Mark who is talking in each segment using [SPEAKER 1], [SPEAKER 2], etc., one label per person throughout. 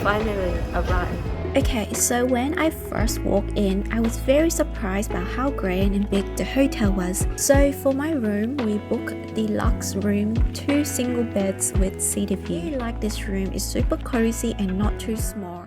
[SPEAKER 1] finally arrived.
[SPEAKER 2] Okay, so when I first walked in, I was very surprised by how grand and big the hotel was. So for my room, we booked Deluxe room, 2 single beds with city view. I really like this room, it's super cozy and not too small.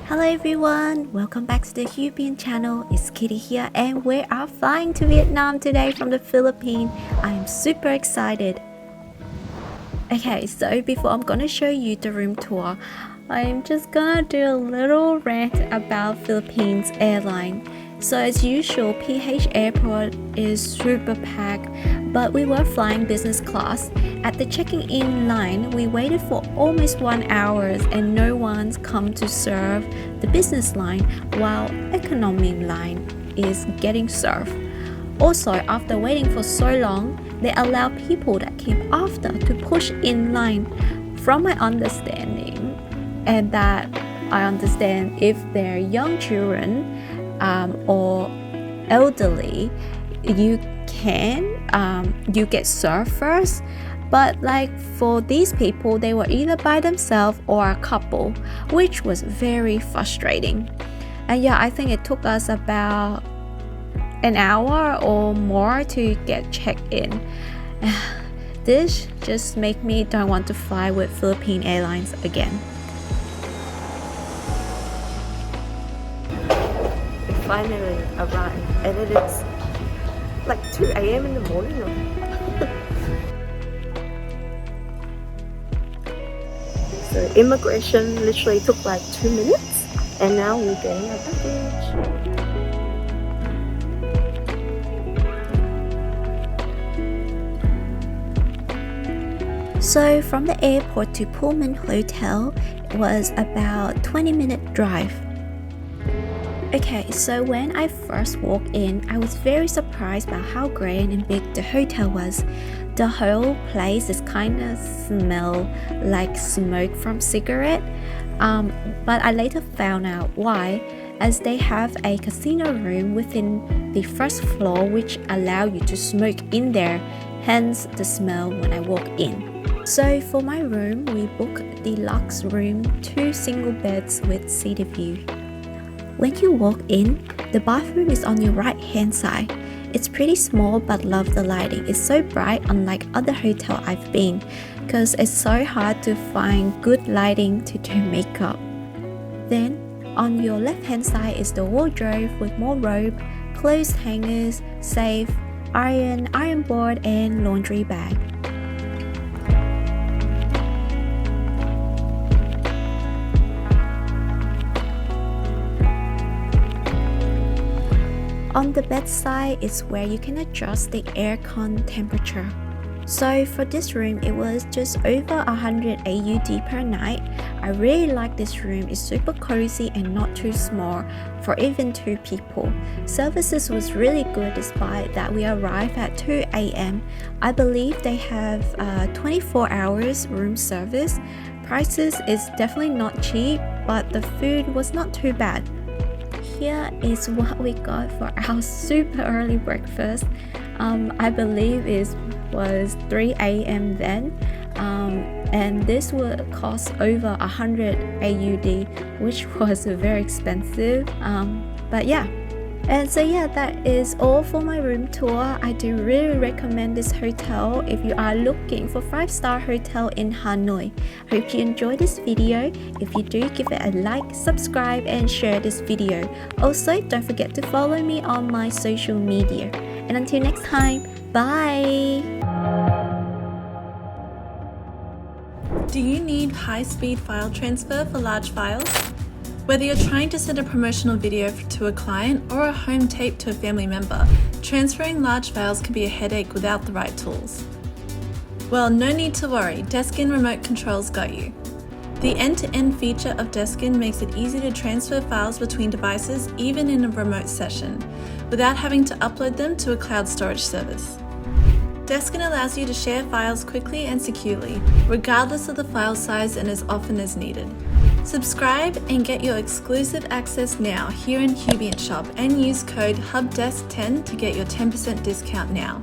[SPEAKER 2] Hello everyone, welcome back to the Hubient channel. It's Kitty here and we are flying to Vietnam today from the Philippines. I am super excited. Okay, so before I'm gonna show you the room tour, I'm just gonna do a little rant about Philippines airline. So as usual, PH airport is super packed, but we were flying business class. At the checking in line, we waited for almost 1 hour and no one's come to serve the business line while economy line is getting served. Also, after waiting for so long, they allow people that came after to push in line. From my understanding, and that I understand if they're young children or elderly, you get served first. But like for these people, they were either by themselves or a couple, which was very frustrating. And yeah, I think it took us about an hour or more to get checked in. This just make me don't want to fly with Philippine Airlines again.
[SPEAKER 1] We finally arrived, and it is like 2 a.m. in the morning. So immigration literally took like 2 minutes, and now we're getting our package.
[SPEAKER 2] So from the airport to Pullman Hotel was about 20-minute drive. Okay, so when I first walked in, I was very surprised by how grand and big the hotel was. The whole place is kind of smell like smoke from cigarette, but I later found out why, as they have a casino room within the first floor which allow you to smoke in there, hence the smell when I walk in. So for my room, we booked Deluxe room, 2 single beds with city view. When you walk in, the bathroom is on your right hand side. It's pretty small but love the lighting. It's so bright unlike other hotel I've been, because it's so hard to find good lighting to do makeup. Then on your left hand side is the wardrobe with more robe, clothes hangers, safe, iron board and laundry bag. On the bedside is where you can adjust the aircon temperature. So for this room, it was just over 100 AUD per night. I really like this room. It's super cozy and not too small for even 2 people. Services was really good despite that we arrived at 2 a.m. I believe they have 24 hours room service. Prices is definitely not cheap, but the food was not too bad. Here is what we got for our super early breakfast. I believe it was 3 a.m. then, and this would cost over 100 AUD, which was very expensive, but yeah. And so yeah, that is all for my room tour. I do really recommend this hotel if you are looking for 5-star hotel in Hanoi. Hope you enjoyed this video. If you do, give it a like, subscribe and share this video. Also, don't forget to follow me on my social media. And until next time, bye!
[SPEAKER 3] Do you need high-speed file transfer for large files? Whether you're trying to send a promotional video to a client or a home tape to a family member, transferring large files can be a headache without the right tools. Well, no need to worry, Desk and Remote Control's got you. The end-to-end feature of Deskin makes it easy to transfer files between devices even in a remote session, without having to upload them to a cloud storage service. Deskin allows you to share files quickly and securely, regardless of the file size and as often as needed. Subscribe and get your exclusive access now here in Hubient Shop and use code HUBDESK10 to get your 10% discount now.